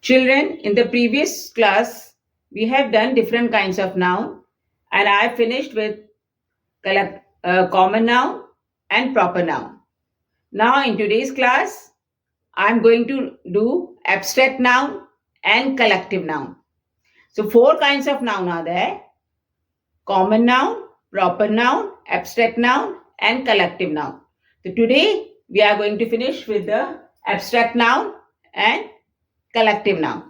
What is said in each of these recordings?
Children, in the previous class, we have done different kinds of noun, and I finished with common noun and proper noun. Now, in today's class, I'm going to do abstract noun and collective noun. So, 4 kinds of noun are there: common noun, proper noun, abstract noun, and collective noun. So, today we are going to finish with the abstract noun and collective noun.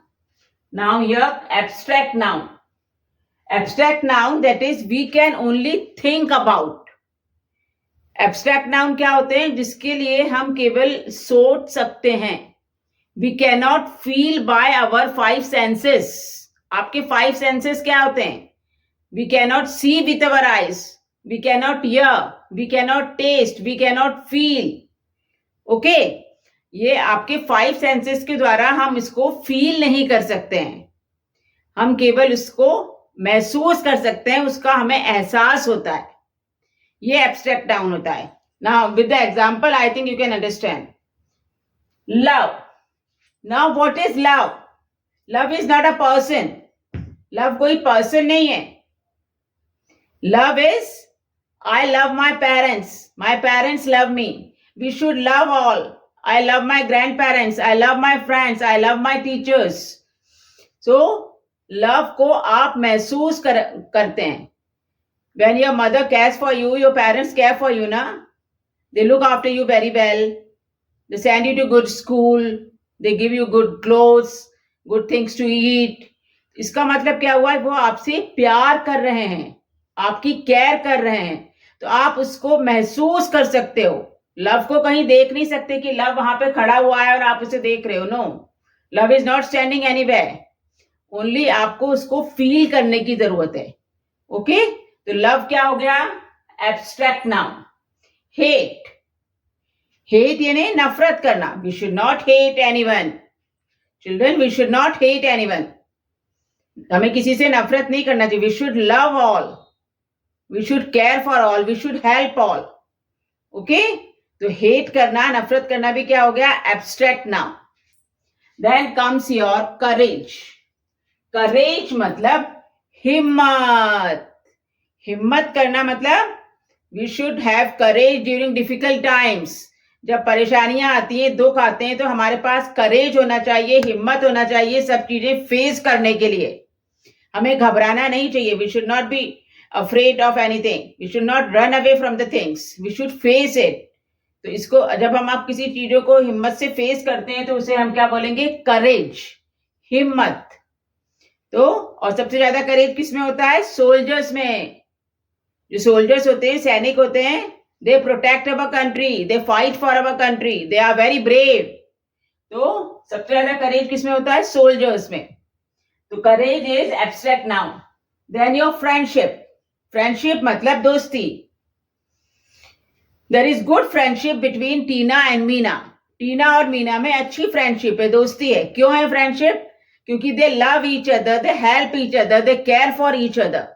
Now here, abstract noun. Abstract noun, that is we can only think about. Abstract noun क्या होते हैं? जिसके लिए हम केवल सोच सकते हैं. We can not feel by our 5 senses. आपके 5 सेंसेस क्या होते हैं? We can not see with our eyes, we can not hear, we can not taste, we can not feel. Okay, ये आपके 5 सेंसेस के द्वारा हम इसको फील नहीं कर सकते हैं. हम केवल उसको महसूस कर सकते हैं, उसका हमें एहसास होता है. ये एब्स्ट्रैक्ट नाउन होता है. Now with the example I think you can understand. Love. Now what is love? Love is not a person. Love कोई पर्सन नहीं है. Love is I love my parents, my parents love me. We should love all. I love my grandparents, I love my friends, I love my teachers. So love को आप महसूस करते हैं. When your mother cares for you, your parents care for you, na? They look after you very well. They send you to good school. They give you good clothes, good things to eat. इसका मतलब क्या हुआ? वो आपसे प्यार कर रहे हैं, आपकी केयर कर रहे हैं, तो आप उसको महसूस कर सकते हो. लव को कहीं देख नहीं सकते कि लव वहां पे खड़ा हुआ है और आप उसे देख रहे हो. No, love is not standing anywhere. Only आपको उसको फील करने की जरूरत है. ओके, तो लव क्या हो गया? Abstract noun. हेट. हेट यानी नफरत करना. We should not hate anyone. Children, we should not hate anyone. हमें किसी से नफरत नहीं करना चाहिए. We should love all, we should care for all, we should help all. Okay, तो हेट करना, नफरत करना भी क्या हो गया? Abstract noun. Then comes your courage. Courage मतलब हिम्मत. हिम्मत करना मतलब we should have courage during difficult times. जब परेशानियां आती हैं, दुख आते हैं, तो हमारे पास करेज होना चाहिए, हिम्मत होना चाहिए सब चीजें फेस करने के लिए. हमें घबराना नहीं चाहिए. We should not be afraid of anything. We should not run away from the things. We should face it. तो इसको जब हम आप किसी चीजों को हिम्मत से फेस करते हैं तो उसे हम क्या बोलेंगे? करेज, हिम्मत. तो और सबसे ज्यादा करेज किस में होता है? सोल्जर्स में. जो सोल्जर्स होते हैं, सैनिक होते हैं, they protect our country, they fight for our country, they are very brave. तो सबसे ज्यादा करेज किसमें होता है? सोल्जर्स में. तो courage is abstract noun. Then your friendship. Friendship मतलब दोस्ती. There is good friendship between Tina and Meena. Tina और मीना में अच्छी फ्रेंडशिप है, दोस्ती है. क्यों है फ्रेंडशिप? क्योंकि दे love each other, they help each other, they care for each other.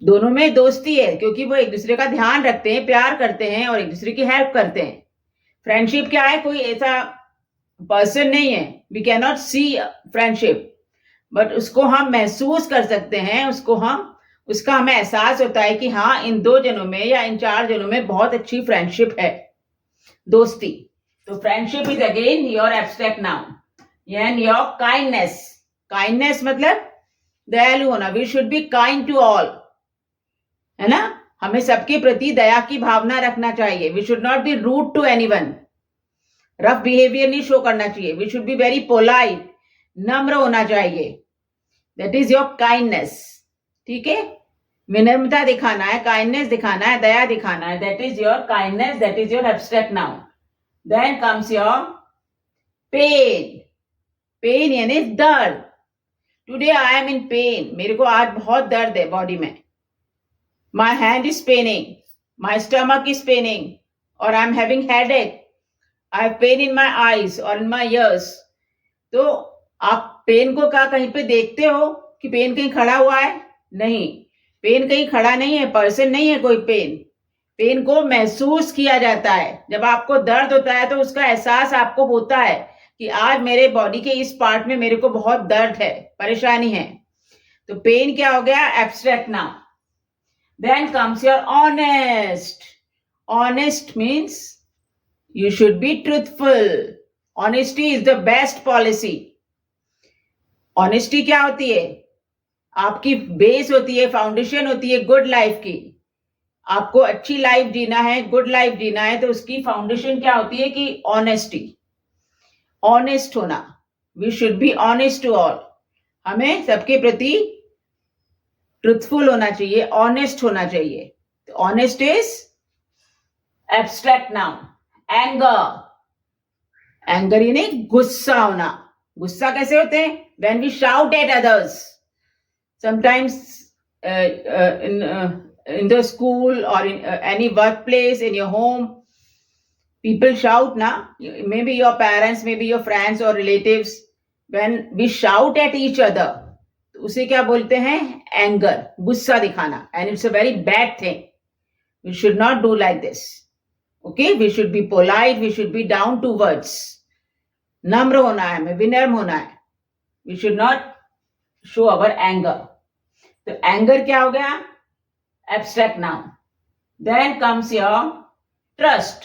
दोनों में दोस्ती है क्योंकि वो एक दूसरे का ध्यान रखते हैं, प्यार करते हैं और एक दूसरे की हेल्प करते हैं. फ्रेंडशिप क्या है? कोई ऐसा पर्सन नहीं है. We can not see friendship, but उसको हम महसूस कर सकते हैं. उसका हमें एहसास होता है कि हाँ, इन 2 जनों में या इन 4 जनों में बहुत अच्छी फ्रेंडशिप है, दोस्ती. तो friendship is again your abstract noun. And your kindness. Kindness मतलब दयालु होना. We should be kind to all, है ना? हमें सबके प्रति दया की भावना रखना चाहिए. We should not be rude to anyone. Rough behaviour नहीं शो करना चाहिए. We should be very polite, नम्र होना चाहिए. That is your kindness. ठीक है, विनम्रता दिखाना है, काइंडनेस दिखाना है, दया दिखाना है. That is your kindness, that is your abstract noun. Then comes your pain. Pain यानी दर्द. Today I am in pain. मेरे को आज बहुत दर्द है बॉडी में. My hand is paining, my stomach is paining, or I'm having headache. I have pain in my eyes or in my ears. तो आप पेन को क्या कहीं पे देखते हो कि पेन कहीं खड़ा हुआ है? नहीं, पेन कहीं खड़ा नहीं है, पर्सन नहीं है कोई पेन. पेन को महसूस किया जाता है. जब आपको दर्द होता है तो उसका एहसास आपको होता है. कि आज मेरे बॉडी के इस पार्ट में मेरे को बहुत दर्द है, परेशानी है. तो पेन क्या हो गया? Abstract noun. Then comes your honest. Honest means you should be truthful. Honesty is the best policy. Honesty क्या होती है? आपकी बेस होती है, फाउंडेशन होती है गुड लाइफ की. आपको अच्छी लाइफ जीना है, गुड लाइफ जीना है, तो उसकी फाउंडेशन क्या होती है कि ऑनेस्टी. ऑनेस्ट होना. We should be honest to all. हमें सबके प्रति ट्रुथफुल होना चाहिए, ऑनेस्ट होना चाहिए. Honest is abstract noun. Anger. Anger यानी गुस्सा होना. गुस्सा कैसे होते हैं? When we shout at others. Sometimes in the school or in any workplace, in your home, people shout na. Maybe your parents, maybe your friends or relatives. When we shout at each other, उसे क्या बोलते हैं? Anger. गुस्सा दिखाना. And it's a very bad thing. We should not do like this. Okay, we should be polite, we should be down to words. नम्र होना है, हमें विनम्र होना है. We should not show our anger. तो एंगर क्या हो गया? Abstract noun. Then comes your trust.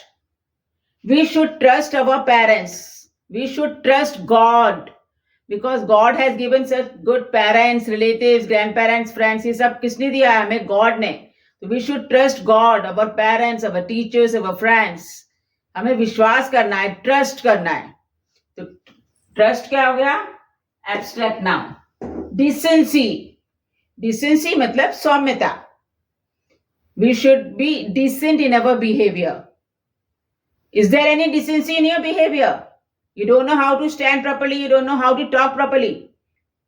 We should trust our parents. We should trust God. Because God has given such good parents, relatives, grandparents, friends. ये सब किसने दिया है? हमें God ने. So we should trust God, our parents, our teachers, our friends. हमें विश्वास करना है, ट्रस्ट करना है. तो ट्रस्ट क्या हो गया? Abstract noun. डिसेंसी. डिसेंसी मतलब सौम्यता. We should be decent in our behavior. Is there any decency in your behavior? You don't know how to stand properly, you don't know how to talk properly.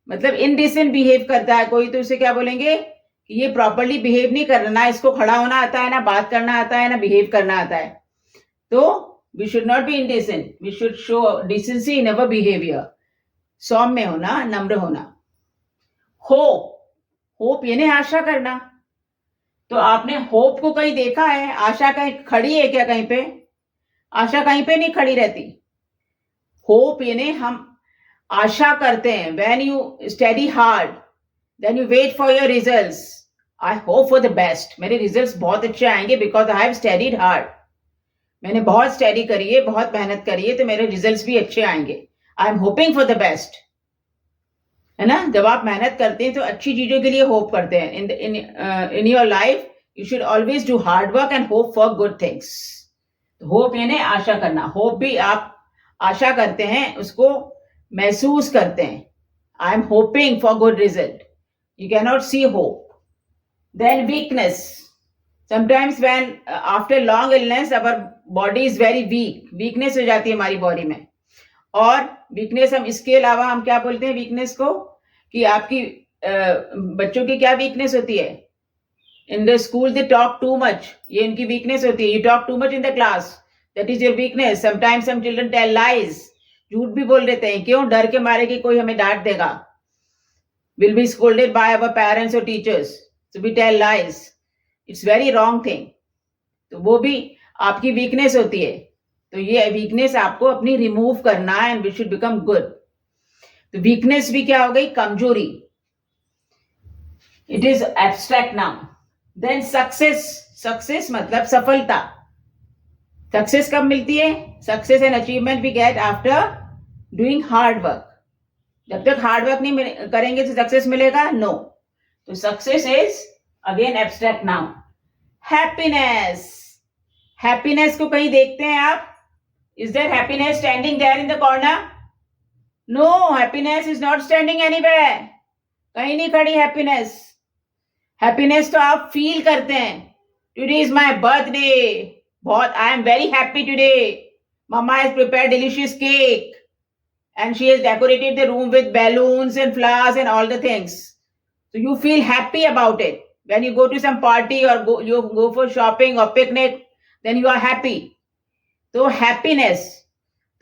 मतलब indecent behave करता है कोई, तो उसे क्या बोलेंगे कि ये properly behave नहीं कर रहा. ना इसको खड़ा होना आता है, ना बात करना आता है, ना behave करना आता है. तो we should not be indecent. We should show decency in our behavior. सौम्य होना, नम्र होना. Hope. Hope यानी आशा करना. तो आपने होप को कहीं देखा है? आशा कहीं खड़ी है क्या कहीं पे? आशा कहीं पे नहीं खड़ी रहती. होप यानी हम आशा करते हैं. When you study hard, then you wait for your results. I hope for the best. मेरे रिजल्ट्स बहुत अच्छे आएंगे because I have studied hard. मैंने बहुत स्टडी करी है, बहुत मेहनत करी है, तो मेरे रिजल्ट्स भी अच्छे आएंगे. आई am hoping for the best. है ना? जब आप मेहनत करते हैं तो अच्छी चीजों के लिए होप करते हैं. In your life you should always do hard work and hope for good things. Hope यानी आशा करना. होप भी आप आशा करते हैं, उसको महसूस करते हैं. I am hoping for good result. You can not see hope. Then weakness. Sometimes when after long illness our body is very weak. Weakness हो जाती है हमारी बॉडी में. और वीकनेस हम इसके अलावा हम क्या बोलते हैं वीकनेस को? कि आपकी बच्चों की क्या वीकनेस होती है? In the school they talk too much. ये इनकी वीकनेस होती है. You talk too much in the class. That is your weakness. Sometimes some children tell lies. झूठ भी बोल देते हैं. क्यों? डर के मारे कि कोई हमें डांट देगा. Will be scolded by our parents और teachers. So we tell lies. It's very wrong thing. तो वो भी आपकी वीकनेस होती है. तो ये वीकनेस आपको अपनी रिमूव करना है. And we should become good. तो वीकनेस भी क्या हो गई? कमजोरी. It is abstract noun. Then success. Success मतलब सफलता. सक्सेस कब मिलती है? Success and achievement we get after doing hard work. जब तक हार्ड वर्क नहीं करेंगे तो सक्सेस मिलेगा? नो. तो success is again abstract noun. Happiness. Happiness को कहीं देखते हैं आप? Is there happiness standing there in the corner? No, happiness is not standing anywhere. कहीं नहीं खड़ी happiness. Happiness तो आप feel करते हैं. Today is my birthday. बहुत I am very happy today. Mama has prepared delicious cake. And she has decorated the room with balloons and flowers and all the things. So you feel happy about it. When you go to some party or you go for shopping or picnic, then you are happy. तो happiness.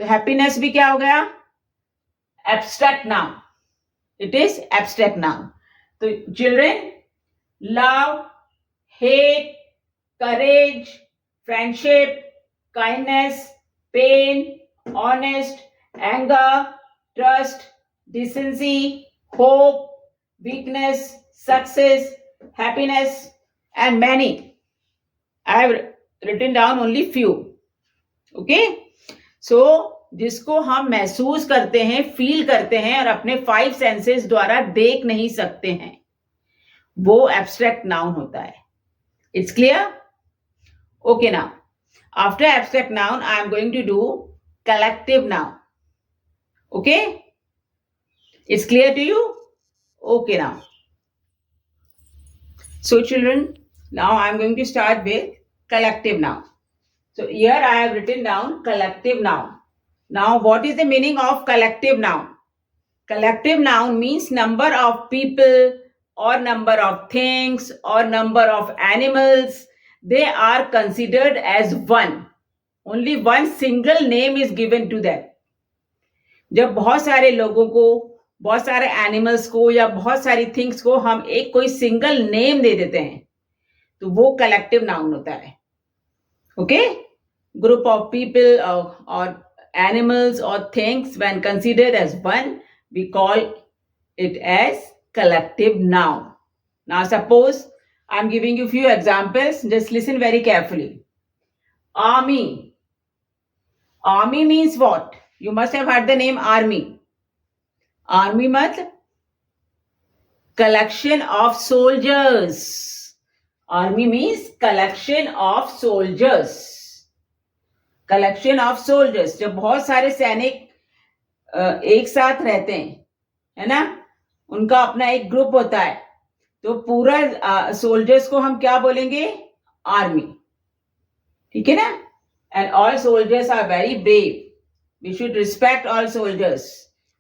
तो happiness भी क्या हो गया? Abstract noun. It is abstract noun. तो children, love, hate, courage, friendship, kindness, pain, honest, anger, trust, decency, hope, weakness, success, happiness, and many. I have written down only few. Okay? So, जिसको हम महसूस करते हैं, feel करते हैं और अपने 5 सेंसेस द्वारा देख नहीं सकते हैं, वो एब्स्ट्रैक्ट नाउन होता है. It's clear? Okay, now. After abstract noun, I am going to do collective noun. Okay? It's clear to you? Okay, now. So, children, now I am going to start with collective noun. So, here I have written down collective noun. Now, what is the meaning of collective noun? Collective noun means number of people or number of things or number of animals. They are considered as one. Only one single name is given to them. जब बहुत सारे लोगों को, बहुत सारे animals को या बहुत सारी थिंग्स को हम एक कोई सिंगल नेम दे देते हैं, तो वो कलेक्टिव नाउन होता है. ओके? ग्रुप ऑफ पीपल और animals or things when considered as one, we call it as collective noun. Now suppose I'm giving you few examples. Just listen very carefully. Army. Army means what? You must have heard the name army. Army matlab collection of soldiers. Army means collection of soldiers. Collection of soldiers. जब बहुत सारे सैनिक एक साथ रहते हैं, है ना, उनका अपना एक ग्रुप होता है, तो पूरा सोल्जर्स को हम क्या बोलेंगे? आर्मी. ठीक है ना? And all soldiers are very brave. We should respect all soldiers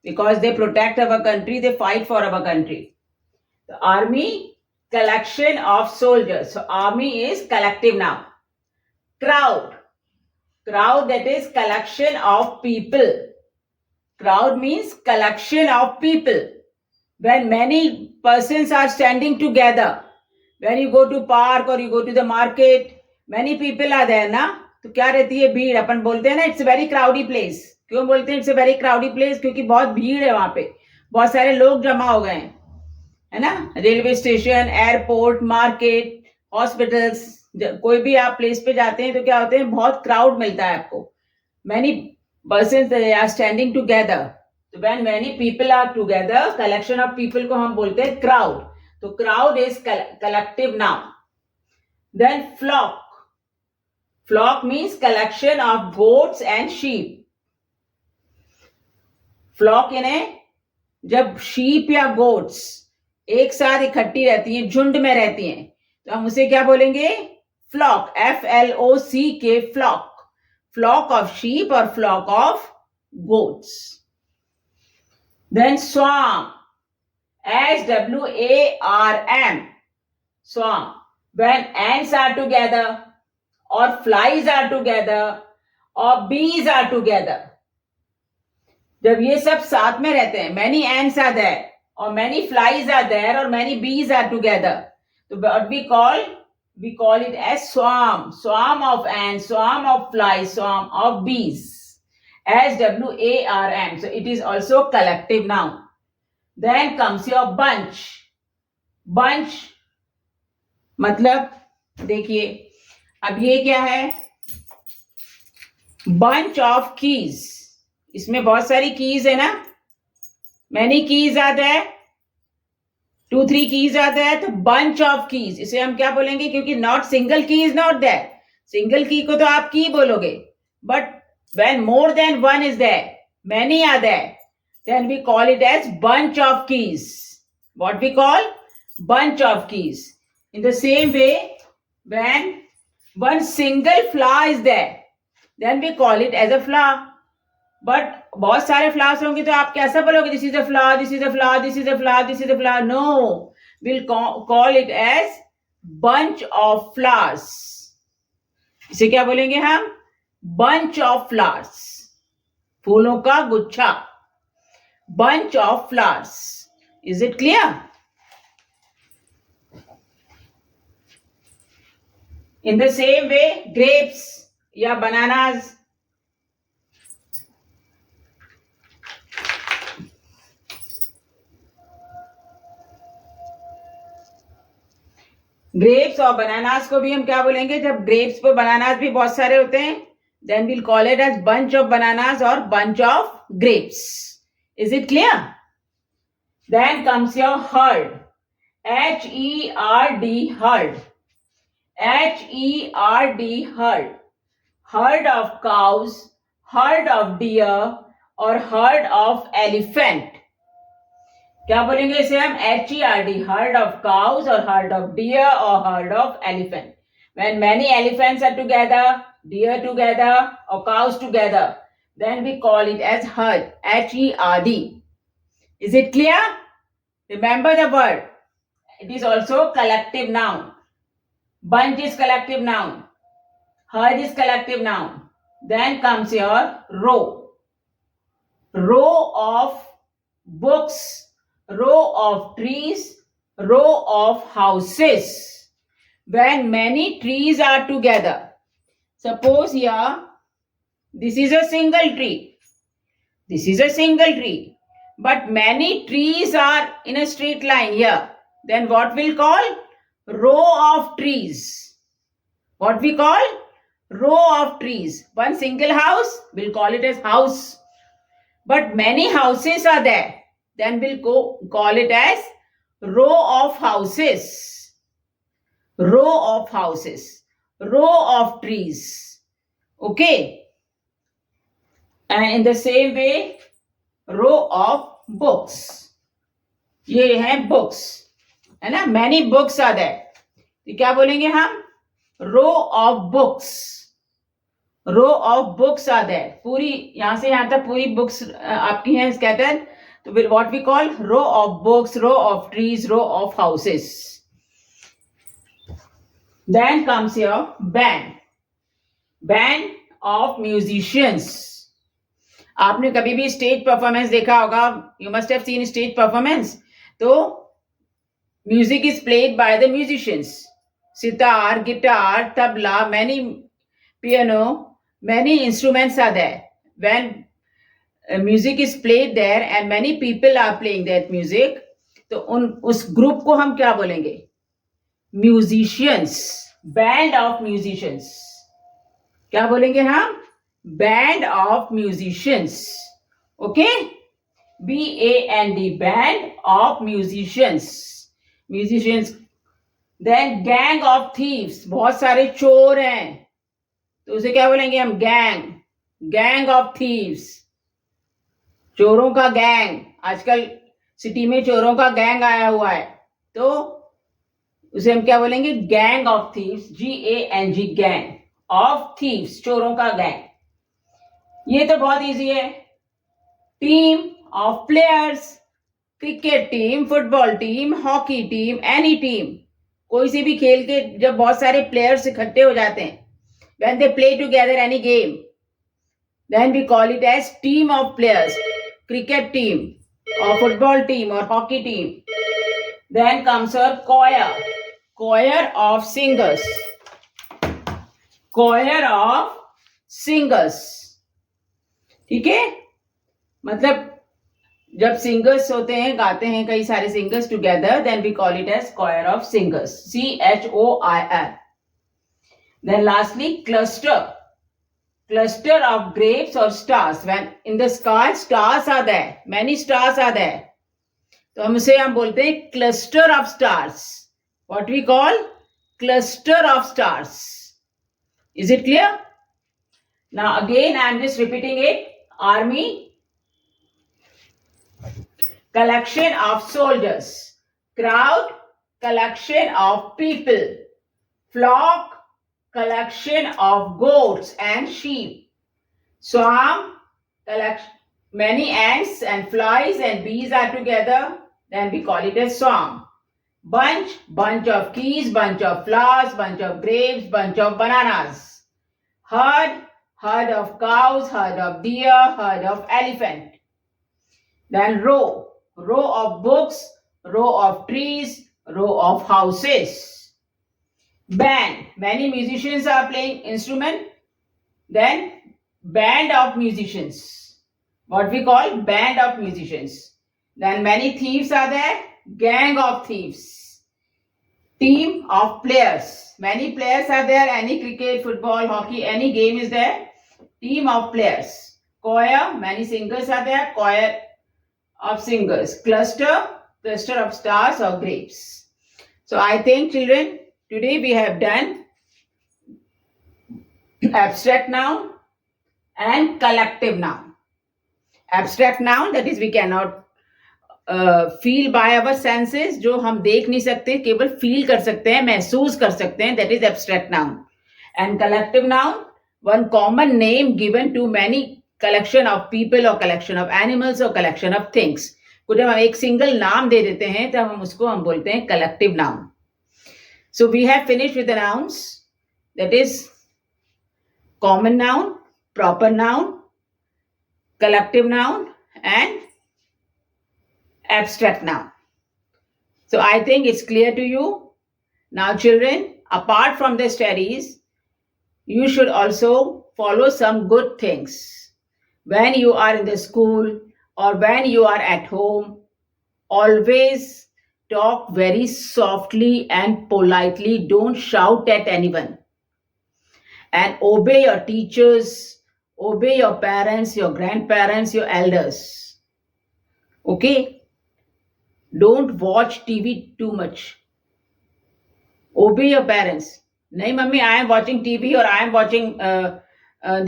because they protect our country, they fight for our country. तो army, collection of soldiers. So army is collective noun. Crowd. Crowd, that is collection of people. Crowd means collection of people. When many persons are standing together, when you go to park or you go to the market, many people are there ना, तो क्या रहती है? भीड़. अपन बोलते हैं ना it's a very crowdy place. क्यों बोलते हैं it's a very crowdy place? क्योंकि बहुत भीड़ है वहां पे, बहुत सारे लोग जमा हो गए हैं, है ना. Railway station, airport, market, hospitals, कोई भी आप प्लेस पे जाते हैं तो क्या होते हैं? बहुत क्राउड मिलता है आपको. Many persons are standing together. तो when many people are together, collection of people को हम बोलते हैं क्राउड. तो crowd is collective noun. Then flock. Flock means collection of goats and sheep. Flock यानी जब शीप या गोट्स एक साथ इकट्ठी रहती हैं, झुंड में रहती हैं, तो हम उसे क्या बोलेंगे? Flock. FLOCK. Flock. Flock of sheep और flock of goats. Then swarm. SWARM. Swarm. When ants are together or flies are together or bees are together, जब ये सब साथ में रहते हैं, many ants are there or many flies are there or many bees are together, so what we call it as swarm. Swarm of ants, swarm of flies, swarm of bees. SWARM. So it is also collective noun. Then comes your bunch. Bunch मतलब देखिए, अब ये क्या है? bunch of keys. इसमें बहुत सारी keys है ना. many keys आता है, 2-3 कीज आता है, तो bunch of keys. इसे हम क्या बोलेंगे? क्योंकि not single key is not there. Single की को तो आप की बोलोगे, but when more than one is there, many are there, then we call it as bunch of keys. What we call? Bunch of keys. In the same way, when one single flower is there, then we call it as a flower. But बहुत सारे flowers होंगे तो आप कैसा बोलोगे? This is a flower, this is a flower, this is a flower, this is a flower. No, will call it as bunch of flowers. इसे क्या बोलेंगे हम? Bunch of flowers. फूलों का गुच्छा. Bunch of flowers. Is it clear? In the same way, grapes या bananas. Grapes और bananas को भी हम क्या बोलेंगे? जब ग्रेप्स पर बनानास भी बहुत सारे होते हैं, then we'll call it as bunch of bananas or bunch of grapes. Is it clear? Then comes your herd. Herd, herd. Herd, herd. Herd of cows, herd of deer or herd of elephant. क्या बोलेंगे इसे हम? HERD, herd of cows or herd of deer or herd of elephant. When many elephants are together, deer together or cows together, then we call it as herd, HERD. Is it clear? Remember the word. It is also collective noun. Bunch is collective noun. Herd is collective noun. Then comes your row. Row of books, row of trees, row of houses. When many trees are together, suppose here, this is a single tree. This is a single tree. But many trees are in a straight line here. Then what we'll call? Row of trees. What we call? Row of trees. One single house, we'll call it as house. But many houses are there. Then we'll call it as row of houses. Row of houses. Row of trees. Okay. And in the same way, row of books. ये हैं books. है ना? Many books are there. तो क्या बोलेंगे हम? Row of books. Row of books are there. पूरी यहां से यहां तक पूरी books आपकी हैं scattered. तो what we call? Row of books, row of trees, row of houses. Then comes your band. Band of musicians. आपने कभी भी स्टेज परफॉर्मेंस देखा होगा. You must have seen stage performance. तो music is played by the musicians. Sitar, guitar, tabla, many piano, many instruments are there. When music is played there and many people are playing that music, तो उस group को हम क्या बोलेंगे? Musicians. Band of musicians. क्या बोलेंगे हम? Band of musicians. Okay? BAND, band of musicians. Musicians. Then gang of thieves. बहुत सारे चोर हैं, तो उसे क्या बोलेंगे हम? गैंग. Gang of thieves. चोरों का गैंग. आजकल सिटी में चोरों का गैंग आया हुआ है, तो उसे हम क्या बोलेंगे? Gang of thieves. GANG, gang of thieves. चोरों का गैंग. ये तो बहुत इजी है. Team of players. Cricket team, football team, hockey team, any team. कोई से भी खेल के जब बहुत सारे प्लेयर्स इकट्ठे हो जाते हैं, when they play together any game, then we call it as team of players. Cricket team और फुटबॉल टीम और hockey team. Then comes our choir. choir of singers. choir of singers. ठीक है? मतलब जब सिंगर्स होते हैं, गाते हैं कई सारे singers together, then we call it as choir of singers. CHOIR. Then lastly, cluster. Cluster of grapes or stars. When in the sky stars are there, many stars are there, तो हम बोलते हैं cluster of stars. What we call? Cluster of stars. Is it clear? Now again I am just repeating it. Army. Collection of soldiers. Crowd. Collection of people. Flock. Collection of goats and sheep. Swarm. Many ants and flies and bees are together, then we call it a swarm. Bunch. Bunch of keys, bunch of flowers, bunch of grapes, bunch of bananas. Herd. Herd of cows, herd of deer, herd of elephant. Then row. Row of books, row of trees, row of houses. Band. Many musicians are playing instrument. Then band of musicians. What we call? Band of musicians. Then many thieves are there. Gang of thieves. Team of players. Many players are there. Any cricket, football, hockey, any game is there. Team of players. Choir. Many singers are there. Choir of singers. Cluster. Cluster of stars or grapes. So I think, children, today we have done abstract noun and collective noun. Abstract noun, that is we cannot feel by our senses, जो हम देख नहीं सकते, केवल feel कर सकते हैं, महसूस कर सकते हैं, that is abstract noun. And collective noun, one common name given to many collection of people और कलेक्शन ऑफ एनिमल्स और कलेक्शन ऑफ थिंग्स को जब हम एक सिंगल नाम दे देते हैं तब हम उसको हम बोलते हैं collective noun. So we have finished with the nouns, that is common noun, proper noun, collective noun and abstract noun. So I think it's clear to you. Now children, apart from the studies, you should also follow some good things. When you are in the school or when you are at home, always talk very softly and politely. Don't shout at anyone. And obey your teachers, obey your parents, your grandparents, your elders. Okay? Don't watch TV too much. Obey your parents. Nahi mummy, I am watching TV or I am watching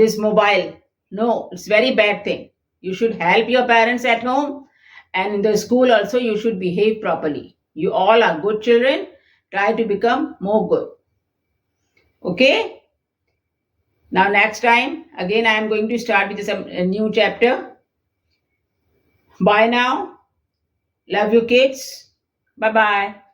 this mobile. No, it's very bad thing. You should help your parents at home, and in the school also you should behave properly. You all are good children. Try to become more good. Okay? Now next time, again I am going to start with a new chapter. Bye now. Love you kids. Bye-bye.